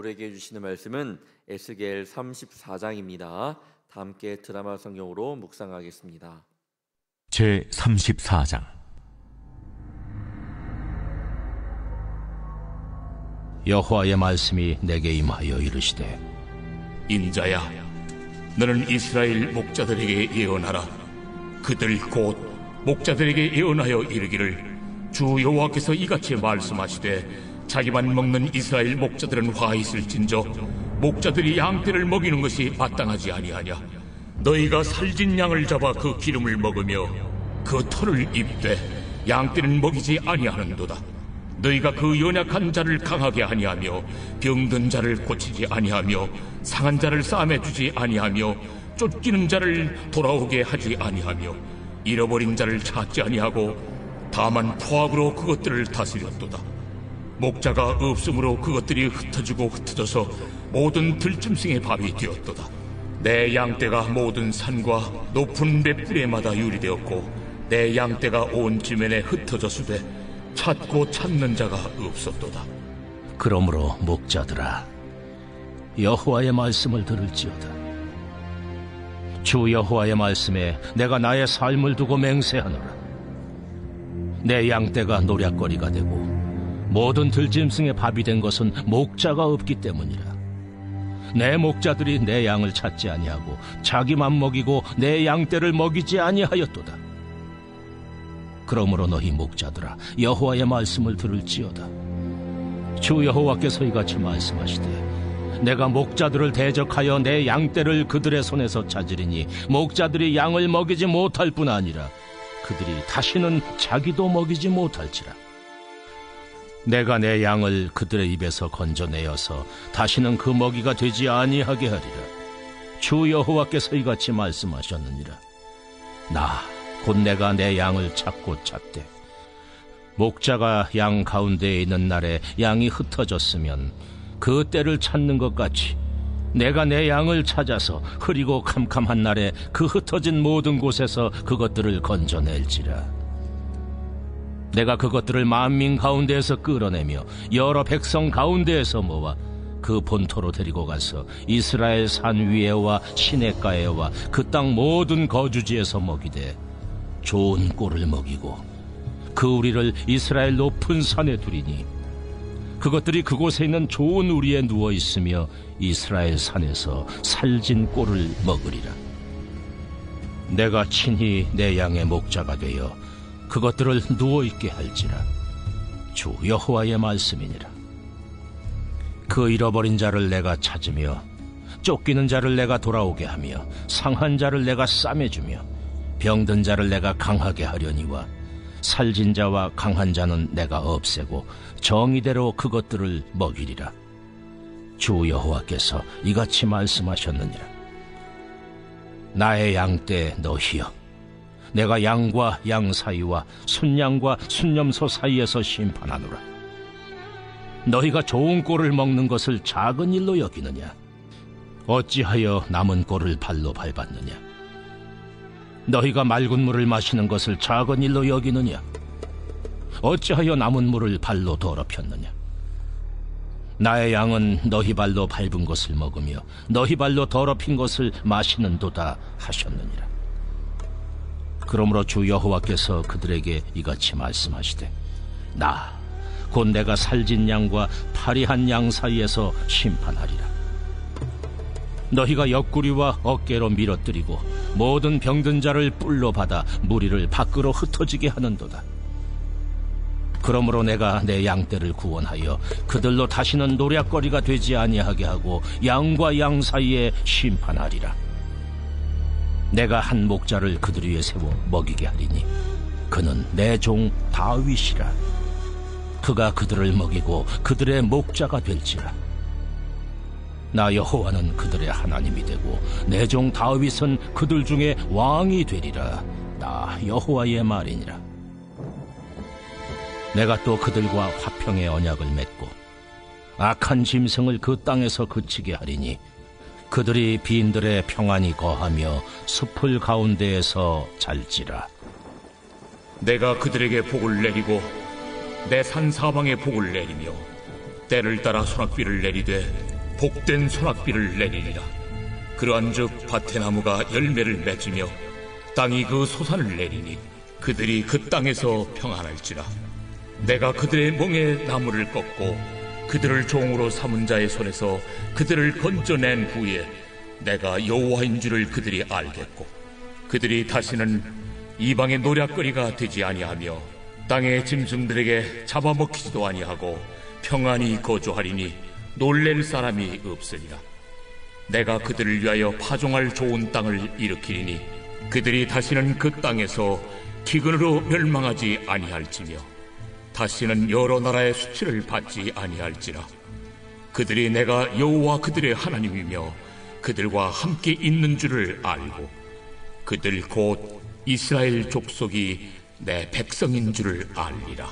우리에게 주시는 말씀은 에스겔 34장입니다. 다 함께 드라마 성경으로 묵상하겠습니다. 제 34장. 여호와의 말씀이 내게 임하여 이르시되, 인자야, 너는 이스라엘 목자들에게 예언하라. 그들 곧 목자들에게 예언하여 이르기를, 주 여호와께서 이같이 말씀하시되, 자기만 먹는 이스라엘 목자들은 화 있을진저 목자들이 양떼를 먹이는 것이 마땅하지 아니하냐. 너희가 살진 양을 잡아 그 기름을 먹으며 그 털을 입되 양떼는 먹이지 아니하는도다. 너희가 그 연약한 자를 강하게 아니하며 병든 자를 고치지 아니하며 상한 자를 싸매 주지 아니하며 쫓기는 자를 돌아오게 하지 아니하며 잃어버린 자를 찾지 아니하고 다만 포악으로 그것들을 다스렸도다. 목자가 없으므로 그것들이 흩어지고 흩어져서 모든 들짐승의 밥이 되었도다. 내 양떼가 모든 산과 높은 맷뿌리마다 유리되었고 내 양떼가 온 지면에 흩어졌으되 찾고 찾는 자가 없었도다. 그러므로 목자들아, 여호와의 말씀을 들을지어다. 주 여호와의 말씀에 내가 나의 삶을 두고 맹세하노라. 내 양떼가 노략거리가 되고 모든 들짐승의 밥이 된 것은 목자가 없기 때문이라. 내 목자들이 내 양을 찾지 아니하고 자기만 먹이고 내 양떼를 먹이지 아니하였도다. 그러므로 너희 목자들아, 여호와의 말씀을 들을지어다. 주 여호와께서 이같이 말씀하시되, 내가 목자들을 대적하여 내 양떼를 그들의 손에서 찾으리니 목자들이 양을 먹이지 못할 뿐 아니라 그들이 다시는 자기도 먹이지 못할지라. 내가 내 양을 그들의 입에서 건져내어서 다시는 그 먹이가 되지 아니하게 하리라. 주 여호와께서 이같이 말씀하셨느니라. 곧 내가 내 양을 찾고 찾되, 목자가 양 가운데에 있는 날에 양이 흩어졌으면 그 때를 찾는 것 같이 내가 내 양을 찾아서 흐리고 캄캄한 날에 그 흩어진 모든 곳에서 그것들을 건져낼지라. 내가 그것들을 만민 가운데에서 끌어내며 여러 백성 가운데에서 모아 그 본토로 데리고 가서 이스라엘 산 위에와 시냇가에와 그 땅 모든 거주지에서 먹이되 좋은 꼴을 먹이고 그 우리를 이스라엘 높은 산에 두리니 그것들이 그곳에 있는 좋은 우리에 누워 있으며 이스라엘 산에서 살진 꼴을 먹으리라. 내가 친히 내 양의 목자가 되어 그것들을 누워있게 할지라. 주 여호와의 말씀이니라. 그 잃어버린 자를 내가 찾으며 쫓기는 자를 내가 돌아오게 하며 상한 자를 내가 싸매주며 병든 자를 내가 강하게 하려니와 살진 자와 강한 자는 내가 없애고 정의대로 그것들을 먹이리라. 주 여호와께서 이같이 말씀하셨느니라. 나의 양떼 너희여, 내가 양과 양 사이와 순양과 순념소 사이에서 심판하노라. 너희가 좋은 꼴을 먹는 것을 작은 일로 여기느냐? 어찌하여 남은 꼴을 발로 밟았느냐? 너희가 맑은 물을 마시는 것을 작은 일로 여기느냐? 어찌하여 남은 물을 발로 더럽혔느냐? 나의 양은 너희 발로 밟은 것을 먹으며 너희 발로 더럽힌 것을 마시는도다 하셨느니라. 그러므로 주 여호와께서 그들에게 이같이 말씀하시되, 곧 내가 살진 양과 파리한 양 사이에서 심판하리라. 너희가 옆구리와 어깨로 밀어뜨리고 모든 병든 자를 뿔로 받아 무리를 밖으로 흩어지게 하는도다. 그러므로 내가 내 양떼를 구원하여 그들로 다시는 노략거리가 되지 아니하게 하고 양과 양 사이에 심판하리라. 내가 한 목자를 그들 위에 세워 먹이게 하리니 그는 내 종 다윗이라. 그가 그들을 먹이고 그들의 목자가 될지라. 나 여호와는 그들의 하나님이 되고 내 종 다윗은 그들 중에 왕이 되리라. 나 여호와의 말이니라. 내가 또 그들과 화평의 언약을 맺고 악한 짐승을 그 땅에서 그치게 하리니 그들이 빈들에 평안히 거하며 숲을 가운데에서 잘지라. 내가 그들에게 복을 내리고 내 산 사방에 복을 내리며 때를 따라 소낙비를 내리되 복된 소낙비를 내리리라. 그러한즉 밭의 나무가 열매를 맺으며 땅이 그 소산을 내리니 그들이 그 땅에서 평안할지라. 내가 그들의 멍에 나무를 꺾고 그들을 종으로 삼은 자의 손에서 그들을 건져낸 후에 내가 여호와인 줄을 그들이 알겠고, 그들이 다시는 이방의 노략거리가 되지 아니하며 땅의 짐승들에게 잡아먹히지도 아니하고 평안히 거주하리니 놀랄 사람이 없으리라. 내가 그들을 위하여 파종할 좋은 땅을 일으키리니 그들이 다시는 그 땅에서 기근으로 멸망하지 아니할지며 다시는 여러 나라의 수치를 받지 아니할지라. 그들이 내가 여호와 그들의 하나님이며 그들과 함께 있는 줄을 알고 그들 곧 이스라엘 족속이 내 백성인 줄을 알리라.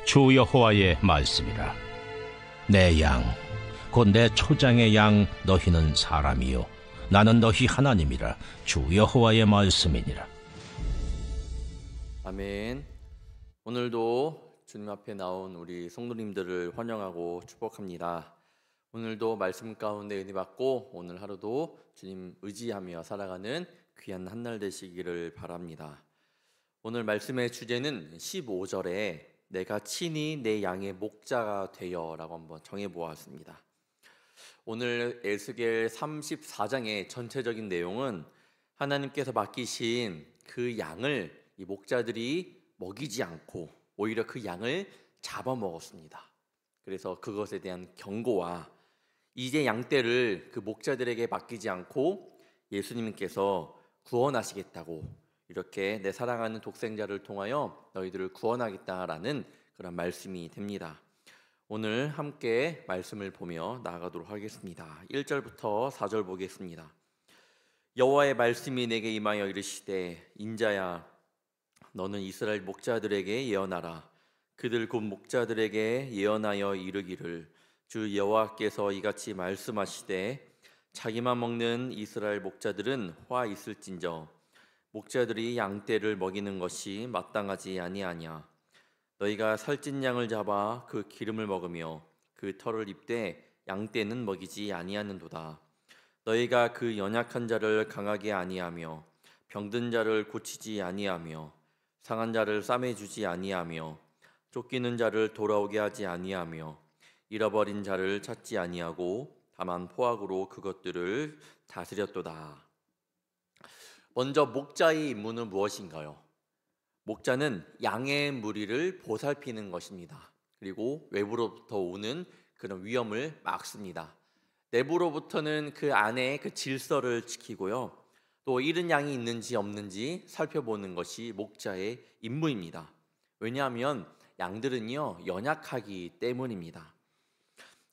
주 여호와의 말씀이라. 내 양, 곧 내 초장의 양 너희는 사람이요 나는 너희 하나님이라. 주 여호와의 말씀이니라. 아멘. 오늘도 주님 앞에 나온 우리 성도님들을 환영하고 축복합니다. 오늘도 말씀 가운데 은혜 받고 오늘 하루도 주님 의지하며 살아가는 귀한 한 날 되시기를 바랍니다. 오늘 말씀의 주제는 15절에 내가 친히 내 양의 목자가 되어 라고 한번 정해보았습니다. 오늘 에스겔 34장의 전체적인 내용은 하나님께서 맡기신 그 양을 이 목자들이 먹이지 않고 오히려 그 양을 잡아먹었습니다. 그래서 그것에 대한 경고와 이제 양떼를 그 목자들에게 맡기지 않고 예수님께서 구원하시겠다고, 이렇게 내 사랑하는 독생자를 통하여 너희들을 구원하겠다라는 그런 말씀이 됩니다. 오늘 함께 말씀을 보며 나아가도록 하겠습니다. 1절부터 4절 보겠습니다. 여호와의 말씀이 내게 임하여 이르시되 인자야 너는 이스라엘 목자들에게 예언하라. 그들 곧 목자들에게 예언하여 이르기를 주 여호와께서 이같이 말씀하시되 자기만 먹는 이스라엘 목자들은 화 있을진저 목자들이 양떼를 먹이는 것이 마땅하지 아니하냐. 너희가 살찐 양을 잡아 그 기름을 먹으며 그 털을 입되 양떼는 먹이지 아니하는도다. 너희가 그 연약한 자를 강하게 아니하며 병든 자를 고치지 아니하며 상한 자를 싸매주지 아니하며 쫓기는 자를 돌아오게 하지 아니하며 잃어버린 자를 찾지 아니하고 다만 포악으로 그것들을 다스렸도다. 먼저 목자의 임무는 무엇인가요? 목자는 양의 무리를 보살피는 것입니다. 그리고 외부로부터 오는 그런 위험을 막습니다. 내부로부터는 그 안에 그 질서를 지키고요. 또 잃은 양이 있는지 없는지 살펴보는 것이 목자의 임무입니다. 왜냐하면 양들은요 연약하기 때문입니다.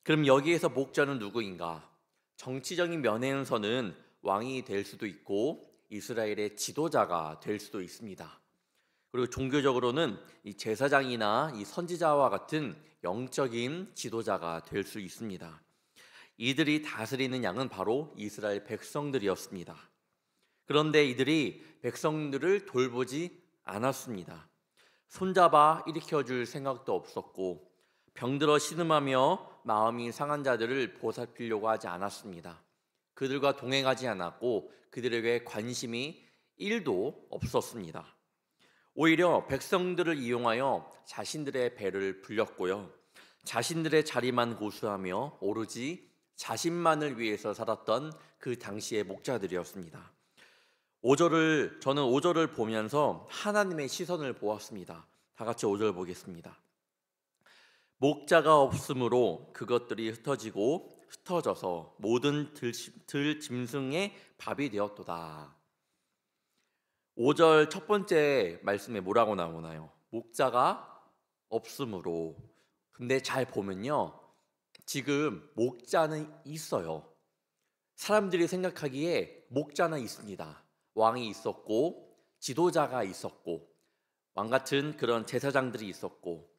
그럼 여기에서 목자는 누구인가? 정치적인 면에서는 왕이 될 수도 있고 이스라엘의 지도자가 될 수도 있습니다. 그리고 종교적으로는 이 제사장이나 이 선지자와 같은 영적인 지도자가 될 수 있습니다. 이들이 다스리는 양은 바로 이스라엘 백성들이었습니다. 그런데 이들이 백성들을 돌보지 않았습니다. 손잡아 일으켜줄 생각도 없었고 병들어 신음하며 마음이 상한 자들을 보살피려고 하지 않았습니다. 그들과 동행하지 않았고 그들에게 관심이 1도 없었습니다. 오히려 백성들을 이용하여 자신들의 배를 불렸고요. 자신들의 자리만 고수하며 오로지 자신만을 위해서 살았던 그 당시의 목자들이었습니다. 저는 5절을 보면서 하나님의 시선을 보았습니다. 다 같이 5절 보겠습니다. 목자가 없으므로 그것들이 흩어져서 모든 들 짐승의 밥이 되었도다. 5절 첫 번째 말씀에 뭐라고 나오나요? 목자가 없으므로. 근데 잘 보면요, 지금 목자는 있어요. 사람들이 생각하기에 목자는 있습니다. 왕이 있었고 지도자가 있었고 왕 같은 그런 제사장들이 있었고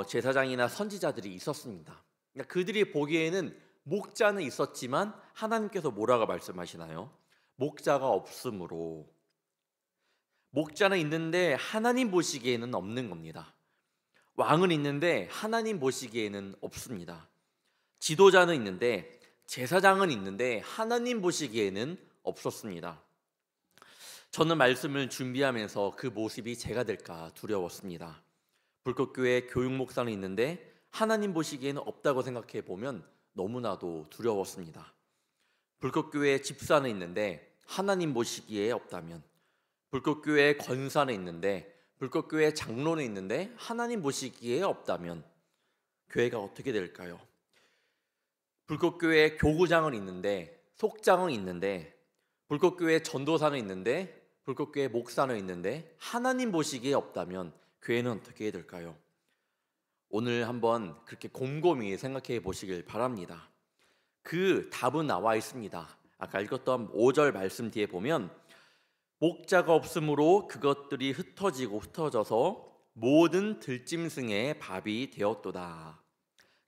제사장이나 선지자들이 있었습니다. 그러니까 그들이 보기에는 목자는 있었지만 하나님께서 뭐라고 말씀하시나요? 목자가 없으므로. 목자는 있는데 하나님 보시기에는 없는 겁니다. 왕은 있는데 하나님 보시기에는 없습니다. 지도자는 있는데 제사장은 있는데 하나님 보시기에는 없었습니다. 저는 말씀을 준비하면서 그 모습이 제가 될까 두려웠습니다. 불꽃교회 교육 목사는 있는데 하나님 보시기에는 없다고 생각해 보면 너무나도 두려웠습니다. 불꽃교회 집사는 있는데 하나님 보시기에 없다면, 불꽃교회 권사는 있는데 불꽃교회 장로는 있는데 하나님 보시기에 없다면 교회가 어떻게 될까요? 불꽃교회 교구장은 있는데 속장은 있는데 불꽃교회 전도사는 있는데 불꽃교회 목사는 있는데 하나님 보시기에 없다면 교회는 어떻게 될까요? 오늘 한번 그렇게 곰곰이 생각해 보시길 바랍니다. 그 답은 나와 있습니다. 아까 읽었던 5절 말씀 뒤에 보면 목자가 없으므로 그것들이 흩어져서 모든 들짐승의 밥이 되었도다.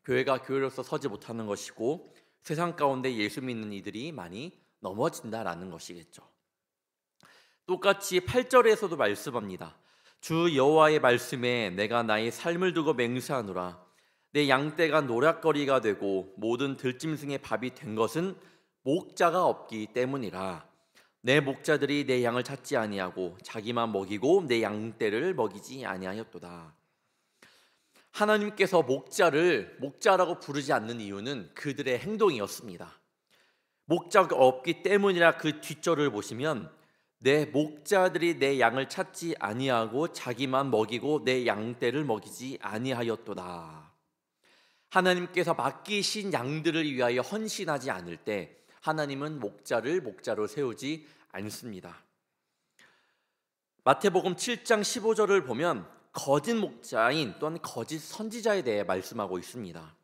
교회가 교회로서 서지 못하는 것이고 세상 가운데 예수 믿는 이들이 많이 넘어진다라는 것이겠죠. 똑같이 8절에서도 말씀합니다. 주 여호와의 말씀에 내가 나의 삶을 두고 맹세하노라. 내 양떼가 노략거리가 되고 모든 들짐승의 밥이 된 것은 목자가 없기 때문이라. 내 목자들이 내 양을 찾지 아니하고 자기만 먹이고 내 양떼를 먹이지 아니하였도다. 하나님께서 목자를 목자라고 부르지 않는 이유는 그들의 행동이었습니다. 목자가 없기 때문이라. 그 뒷절을 보시면 내 목자들이 내 양을 찾지 아니하고 자기만 먹이고 내 양떼를 먹이지 아니하였도다. 하나님께서 맡기신 양들을 위하여 헌신하지 않을 때 하나님은 목자를 목자로 세우지 않습니다. 마태복음 7장 15절을 보면 거짓 목자인 또는 거짓 선지자에 대해 말씀하고 있습니다.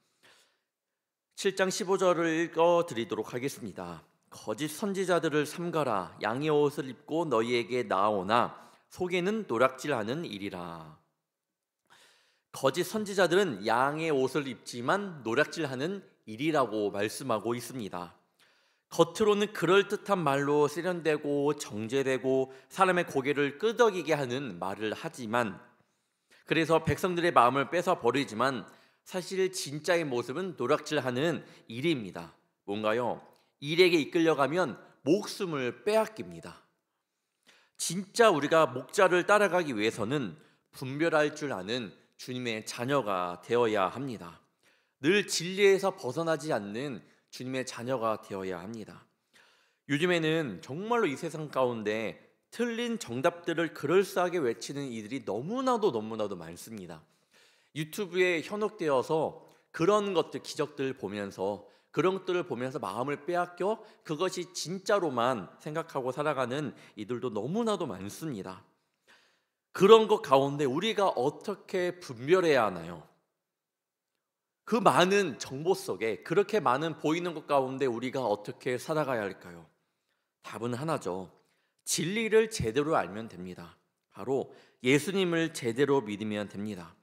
7장 15절을 읽어드리도록 하겠습니다. 거짓 선지자들을 삼가라. 양의 옷을 입고 너희에게 나오나 속에는 노략질하는 일이라. 거짓 선지자들은 양의 옷을 입지만 노략질하는 일이라고 말씀하고 있습니다. 겉으로는 그럴듯한 말로 세련되고 정제되고 사람의 고개를 끄덕이게 하는 말을 하지만, 그래서 백성들의 마음을 뺏어 버리지만 사실 진짜의 모습은 노략질하는 일입니다. 뭔가요? 일에게 이끌려가면 목숨을 빼앗깁니다. 진짜 우리가 목자를 따라가기 위해서는 분별할 줄 아는 주님의 자녀가 되어야 합니다. 늘 진리에서 벗어나지 않는 주님의 자녀가 되어야 합니다. 요즘에는 정말로 이 세상 가운데 틀린 정답들을 그럴싸하게 외치는 이들이 너무나도 많습니다. 유튜브에 현혹되어서 그런 것들, 기적들 보면서 그런 것들을 보면서 마음을 빼앗겨 그것이 진짜로만 생각하고 살아가는 이들도 너무나도 많습니다. 그런 것 가운데 우리가 어떻게 분별해야 하나요? 그 많은 정보 속에, 그렇게 많은 보이는 것 가운데 우리가 어떻게 살아가야 할까요? 답은 하나죠. 진리를 제대로 알면 됩니다. 바로 예수님을 제대로 믿으면 됩니다.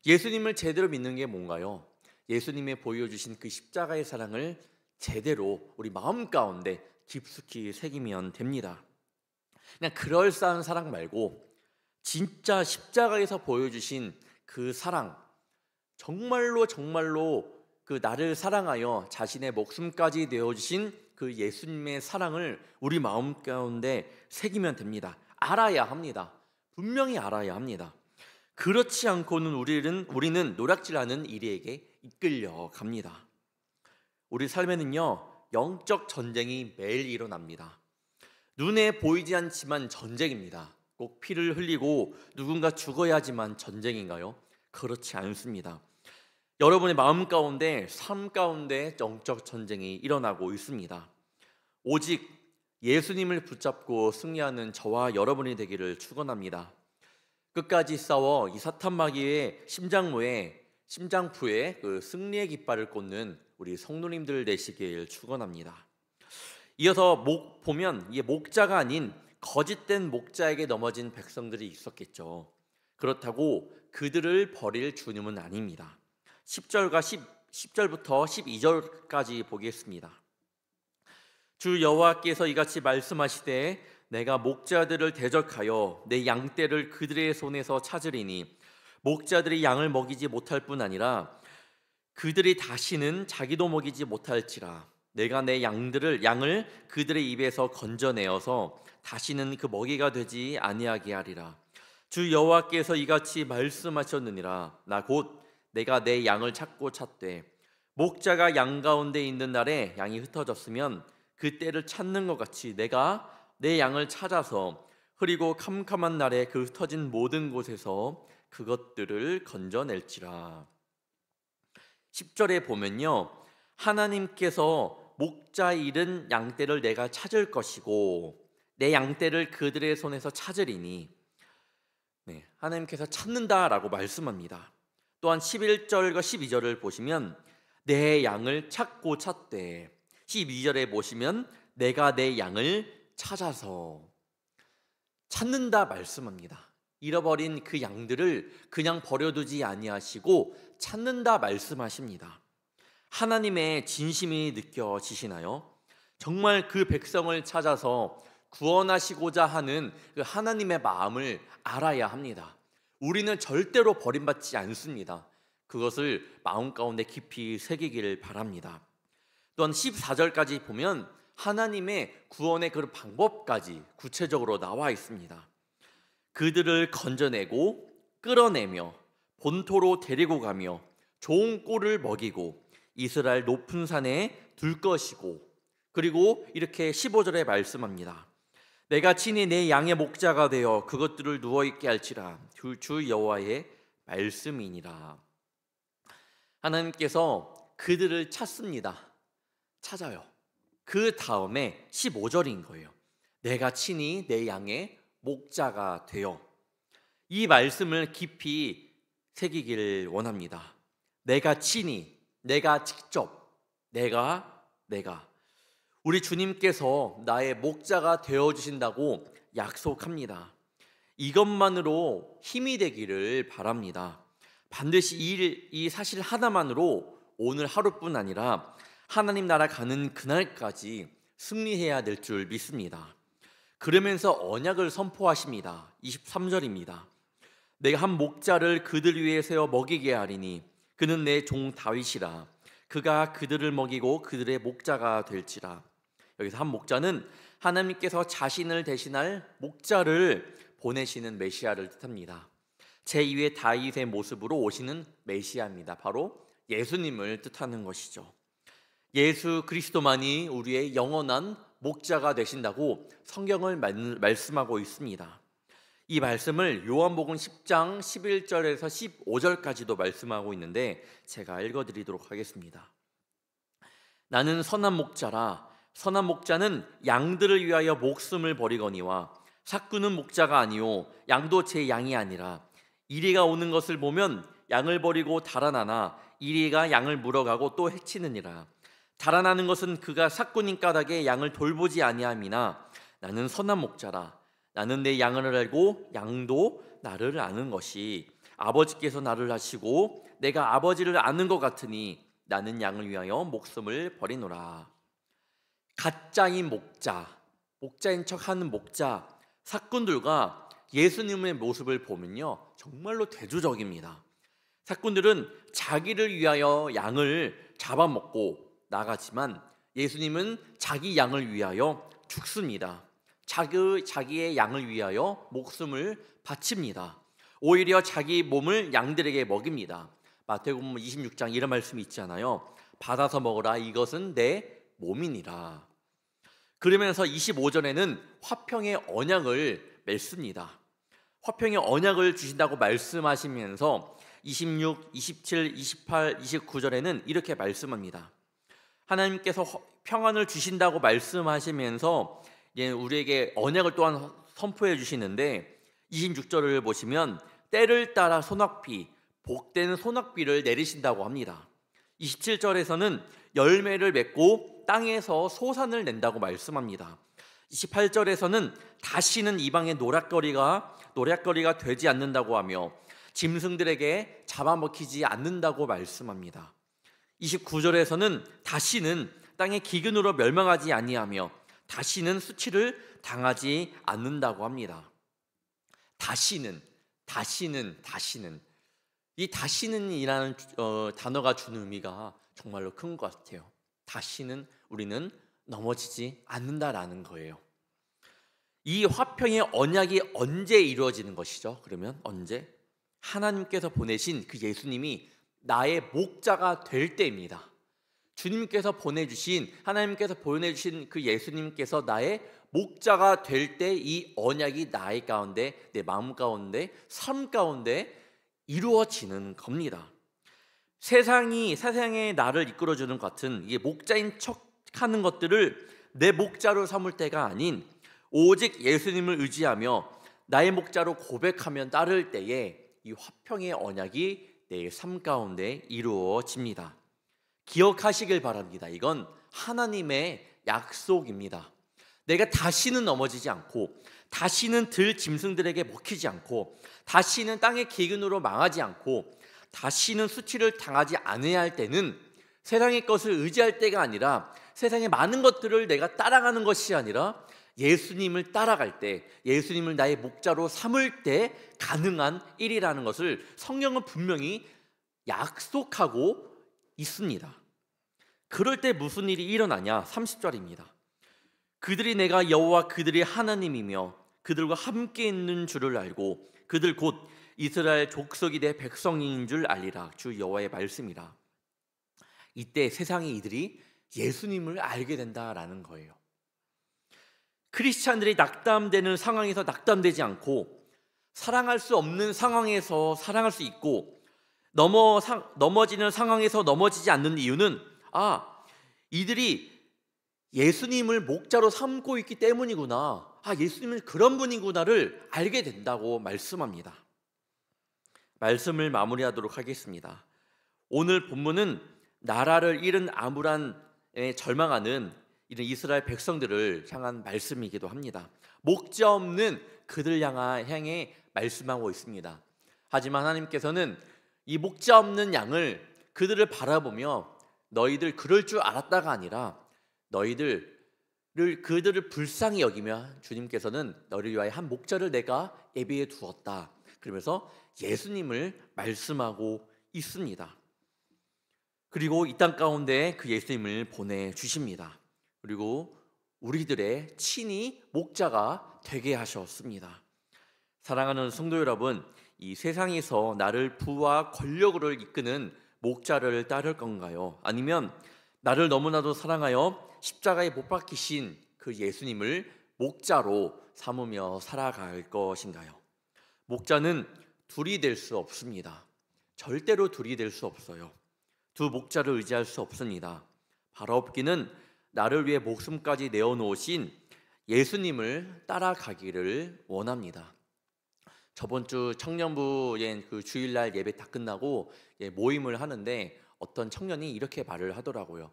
예수님을 제대로 믿는 게 뭔가요? 예수님이 보여주신 그 십자가의 사랑을 제대로 우리 마음 가운데 깊숙이 새기면 됩니다. 그냥 그럴싸한 사랑 말고 진짜 십자가에서 보여주신 그 사랑, 정말로 그 나를 사랑하여 자신의 목숨까지 내어주신 그 예수님의 사랑을 우리 마음 가운데 새기면 됩니다. 알아야 합니다. 분명히 알아야 합니다. 그렇지 않고는 우리는 노략질하는 일에게 이끌려 갑니다. 우리 삶에는요, 영적 전쟁이 매일 일어납니다. 눈에 보이지 않지만 전쟁입니다. 꼭 피를 흘리고 누군가 죽어야 하지만 전쟁인가요? 그렇지 않습니다. 여러분의 마음 가운데, 삶 가운데 영적 전쟁이 일어나고 있습니다. 오직 예수님을 붙잡고 승리하는 저와 여러분이 되기를 축원합니다. 끝까지 싸워 이 사탄 마귀의 심장부에 그 승리의 깃발을 꽂는 우리 성도님들 되시길 축원합니다. 이어서 보면 이게 목자가 아닌 거짓된 목자에게 넘어진 백성들이 있었겠죠. 그렇다고 그들을 버릴 주님은 아닙니다. 10절부터 12절까지 보겠습니다. 주 여호와께서 이같이 말씀하시되 내가 목자들을 대적하여 내 양떼를 그들의 손에서 찾으리니 목자들이 양을 먹이지 못할 뿐 아니라 그들이 다시는 자기도 먹이지 못할지라. 내가 내 양을 그들의 입에서 건져내어서 다시는 그 먹이가 되지 아니하게 하리라. 주 여호와께서 이같이 말씀하셨느니라. 나 곧 내가 내 양을 찾고 찾되 목자가 양 가운데 있는 날에 양이 흩어졌으면 그 때를 찾는 것 같이 내가 내 양을 찾아서 흐리고 캄캄한 날에 그 흩어진 모든 곳에서 그것들을 건져낼지라. 10절에 보면요, 하나님께서 목자 잃은 양떼를 내가 찾을 것이고 내 양떼를 그들의 손에서 찾으리니, 하나님께서 찾는다라고 말씀합니다. 또한 11절과 12절을 보시면 내 양을 찾고 찾되, 12절에 보시면 내가 내 양을 찾아서 찾는다 말씀합니다. 잃어버린 그 양들을 그냥 버려두지 아니하시고 찾는다 말씀하십니다. 하나님의 진심이 느껴지시나요? 정말 그 백성을 찾아서 구원하시고자 하는 그 하나님의 마음을 알아야 합니다. 우리는 절대로 버림받지 않습니다. 그것을 마음 가운데 깊이 새기기를 바랍니다. 또한 14절까지 보면 하나님의 구원의 그 방법까지 구체적으로 나와 있습니다. 그들을 건져내고 끌어내며 본토로 데리고 가며 좋은 꼴을 먹이고 이스라엘 높은 산에 둘 것이고, 그리고 이렇게 15절에 말씀합니다. 내가 친히 내 양의 목자가 되어 그것들을 누워있게 할지라. 주 여호와의 말씀이니라. 하나님께서 그들을 찾습니다. 찾아요. 그 다음에 15절인 거예요. 내가 친히 내 양의 목자가 되어. 이 말씀을 깊이 새기기를 원합니다. 내가 친히, 내가 직접, 내가 우리 주님께서 나의 목자가 되어주신다고 약속합니다. 이것만으로 힘이 되기를 바랍니다. 반드시 이 사실 하나만으로 오늘 하루뿐 아니라 하나님 나라 가는 그날까지 승리해야 될 줄 믿습니다. 그러면서 언약을 선포하십니다. 23절입니다. 내가 한 목자를 그들 위에 세워 먹이게 하리니 그는 내 종 다윗이라. 그가 그들을 먹이고 그들의 목자가 될지라. 여기서 한 목자는 하나님께서 자신을 대신할 목자를 보내시는 메시아를 뜻합니다. 제2의 다윗의 모습으로 오시는 메시아입니다. 바로 예수님을 뜻하는 것이죠. 예수 그리스도만이 우리의 영원한 목자가 되신다고 성경을 말씀하고 있습니다. 이 말씀을 요한복음 10장 11절에서 15절까지도 말씀하고 있는데 제가 읽어드리도록 하겠습니다. 나는 선한 목자라. 선한 목자는 양들을 위하여 목숨을 버리거니와 삭구는 목자가 아니요 양도 제 양이 아니라. 이리가 오는 것을 보면 양을 버리고 달아나나 이리가 양을 물어가고 또 해치느니라. 달아나는 것은 그가 삭구님 까닭에 양을 돌보지 아니함이나 나는 선한 목자라. 나는 내 양을 알고 양도 나를 아는 것이 아버지께서 나를 아시고 내가 아버지를 아는 것 같으니 나는 양을 위하여 목숨을 버리노라. 가짜인 목자인 척하는 목자, 삭군들과 예수님의 모습을 보면요 정말로 대조적입니다. 삭군들은 자기를 위하여 양을 잡아먹고 나가지만 예수님은 자기 양을 위하여 죽습니다. 자기의 양을 위하여 목숨을 바칩니다. 오히려 자기 몸을 양들에게 먹입니다. 마태복음 26장 이런 말씀이 있잖아요. 받아서 먹으라, 이것은 내 몸이니라. 그러면서 25절에는 화평의 언약을 맺습니다. 화평의 언약을 주신다고 말씀하시면서 26, 27, 28, 29절에는 이렇게 말씀합니다. 하나님께서 평안을 주신다고 말씀하시면서 우리에게 언약을 또한 선포해 주시는데 26절을 보시면 때를 따라 소낙비, 복된 소낙비를 내리신다고 합니다. 27절에서는 열매를 맺고 땅에서 소산을 낸다고 말씀합니다. 28절에서는 다시는 이방의 노략거리가 되지 않는다고 하며 짐승들에게 잡아먹히지 않는다고 말씀합니다. 29절에서는 다시는 땅의 기근으로 멸망하지 아니하며 다시는 수치를 당하지 않는다고 합니다. 다시는 이 다시는이라는 단어가 주는 의미가 정말로 큰 것 같아요. 다시는 우리는 넘어지지 않는다라는 거예요. 이 화평의 언약이 언제 이루어지는 것이죠? 그러면 언제? 하나님께서 보내신 그 예수님이 나의 목자가 될 때입니다. 하나님께서 보내주신 그 예수님께서 나의 목자가 될 때 이 언약이 나의 가운데, 내 마음 가운데, 삶 가운데 이루어지는 겁니다. 세상에 나를 이끌어주는 것 같은 이 목자인 척하는 것들을 내 목자로 삼을 때가 아닌 오직 예수님을 의지하며 나의 목자로 고백하며 따를 때에 이 화평의 언약이 내 삶 가운데 이루어집니다. 기억하시길 바랍니다. 이건 하나님의 약속입니다. 내가 다시는 넘어지지 않고, 다시는 들 짐승들에게 먹히지 않고, 다시는 땅의 기근으로 망하지 않고, 다시는 수치를 당하지 않아야 할 때는 세상의 것을 의지할 때가 아니라, 세상의 많은 것들을 내가 따라가는 것이 아니라 예수님을 따라갈 때, 예수님을 나의 목자로 삼을 때 가능한 일이라는 것을 성경은 분명히 약속하고 있습니다. 그럴 때 무슨 일이 일어나냐? 30절입니다. 그들이 내가 여호와 그들의 하나님이며 그들과 함께 있는 줄을 알고 그들 곧 이스라엘 족속이 내 백성인 줄 알리라. 주 여호와의 말씀이라. 이때 세상의 이들이 예수님을 알게 된다라는 거예요. 크리스찬들이 낙담되는 상황에서 낙담되지 않고, 사랑할 수 없는 상황에서 사랑할 수 있고, 넘어지는 상황에서 넘어지지 않는 이유는 이들이 예수님을 목자로 삼고 있기 때문이구나, 예수님은 그런 분이구나를 알게 된다고 말씀합니다. 말씀을 마무리하도록 하겠습니다. 오늘 본문은 나라를 잃은 아므란에 절망하는 이런 이스라엘 백성들을 향한 말씀이기도 합니다. 목자 없는 그들 향해 말씀하고 있습니다. 하지만 하나님께서는 이 목자 없는 양을, 그들을 바라보며 너희들 그럴 줄 알았다가 아니라 그들을 불쌍히 여기며 주님께서는 너를 위하여 한 목자를 내가 예비해 두었다. 그러면서 예수님을 말씀하고 있습니다. 그리고 이 땅 가운데 그 예수님을 보내주십니다. 그리고 우리들의 친히 목자가 되게 하셨습니다. 사랑하는 성도 여러분, 이 세상에서 나를 부와 권력으로 이끄는 목자를 따를 건가요? 아니면 나를 너무나도 사랑하여 십자가에 못 박히신 그 예수님을 목자로 삼으며 살아갈 것인가요? 목자는 둘이 될 수 없습니다. 절대로 둘이 될 수 없어요. 두 목자를 의지할 수 없습니다. 바라옵기는 나를 위해 목숨까지 내어놓으신 예수님을 따라가기를 원합니다. 저번 주 청년부의 그 주일날 예배 다 끝나고 모임을 하는데 어떤 청년이 이렇게 말을 하더라고요.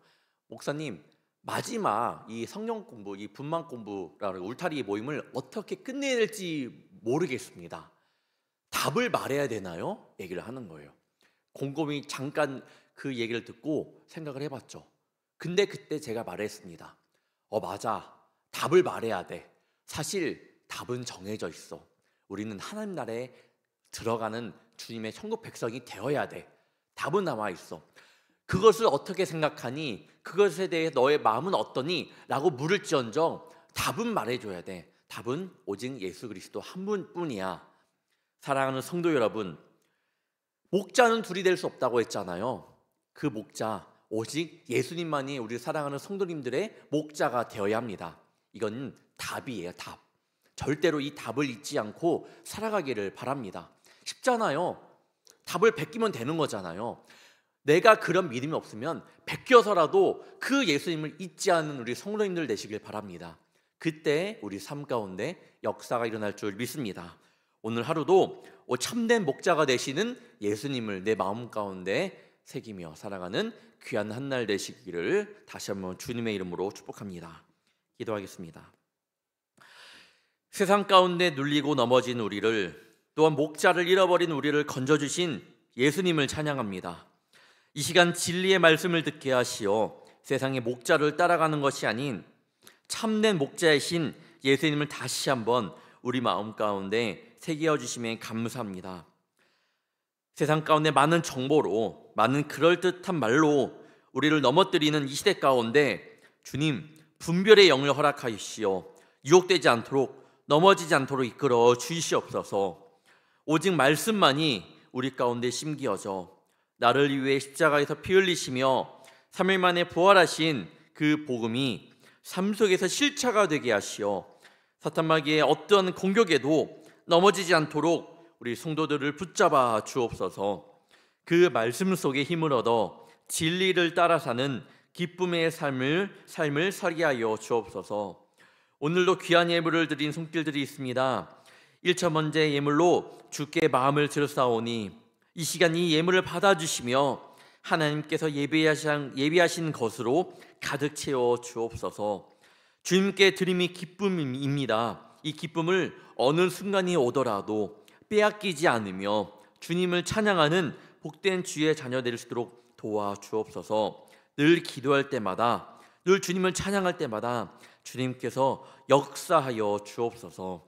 목사님, 마지막 이 성경 공부, 이 분만 공부라는 울타리 모임을 어떻게 끝내야 될지 모르겠습니다. 답을 말해야 되나요? 얘기를 하는 거예요. 곰곰이 잠깐 그 얘기를 듣고 생각을 해봤죠. 근데 그때 제가 말했습니다. 맞아. 답을 말해야 돼. 사실 답은 정해져 있어. 우리는 하나님 나라에 들어가는 주님의 천국 백성이 되어야 돼. 답은 남아 있어. 그것을 어떻게 생각하니? 그것에 대해 너의 마음은 어떠니? 라고 물을지언정 답은 말해줘야 돼. 답은 오직 예수 그리스도 한 분뿐이야. 사랑하는 성도 여러분, 목자는 둘이 될 수 없다고 했잖아요. 그 목자, 오직 예수님만이 우리 사랑하는 성도님들의 목자가 되어야 합니다. 이건 답이에요, 답. 절대로 이 답을 잊지 않고 살아가기를 바랍니다. 쉽잖아요. 답을 베끼면 되는 거잖아요. 내가 그런 믿음이 없으면 베껴서라도 그 예수님을 잊지 않는 우리 성도님들 되시길 바랍니다. 그때 우리 삶 가운데 역사가 일어날 줄 믿습니다. 오늘 하루도 참된 목자가 되시는 예수님을 내 마음 가운데 새기며 살아가는 귀한 한 날 되시기를 다시 한번 주님의 이름으로 축복합니다. 기도하겠습니다. 세상 가운데 눌리고 넘어진 우리를, 또한 목자를 잃어버린 우리를 건져주신 예수님을 찬양합니다. 이 시간 진리의 말씀을 듣게 하시어 세상의 목자를 따라가는 것이 아닌 참된 목자이신 예수님을 다시 한번 우리 마음 가운데 새겨 주심에 감사합니다. 세상 가운데 많은 정보로, 많은 그럴듯한 말로 우리를 넘어뜨리는 이 시대 가운데 주님 분별의 영을 허락하시어 유혹되지 않도록, 넘어지지 않도록 이끌어 주시옵소서. 오직 말씀만이 우리 가운데 심기어져 나를 위해 십자가에서 피 흘리시며 3일 만에 부활하신 그 복음이 삶 속에서 실체가 되게 하시어 사탄마귀의 어떠한 공격에도 넘어지지 않도록 우리 성도들을 붙잡아 주옵소서. 그 말씀 속에 힘을 얻어 진리를 따라 사는 기쁨의 삶을 살게 주옵소서. 오늘도 귀한 예물을 드린 손길들이 있습니다. 1차 번째 예물로 주께 마음을 들었사오니 이 시간 이 예물을 받아주시며 하나님께서 예비하신 것으로 가득 채워 주옵소서. 주님께 드림이 기쁨입니다. 이 기쁨을 어느 순간이 오더라도 빼앗기지 않으며 주님을 찬양하는 복된 주의 자녀 될 수 있도록 도와주옵소서. 늘 기도할 때마다, 늘 주님을 찬양할 때마다 주님께서 역사하여 주옵소서.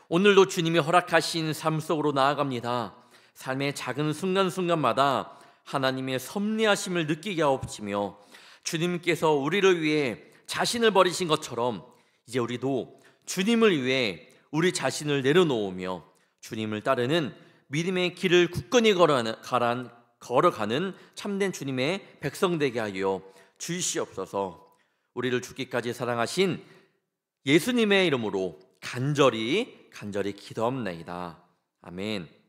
오늘도 주님이 허락하신 삶 속으로 나아갑니다. 삶의 작은 순간순간마다 하나님의 섭리하심을 느끼게 하옵시며 주님께서 우리를 위해 자신을 버리신 것처럼 이제 우리도 주님을 위해 우리 자신을 내려놓으며 주님을 따르는 믿음의 길을 굳건히 걸어가는 참된 주님의 백성 되게 하여 주시옵소서. 우리를 죽기까지 사랑하신 예수님의 이름으로 간절히 기도합나이다. 아멘.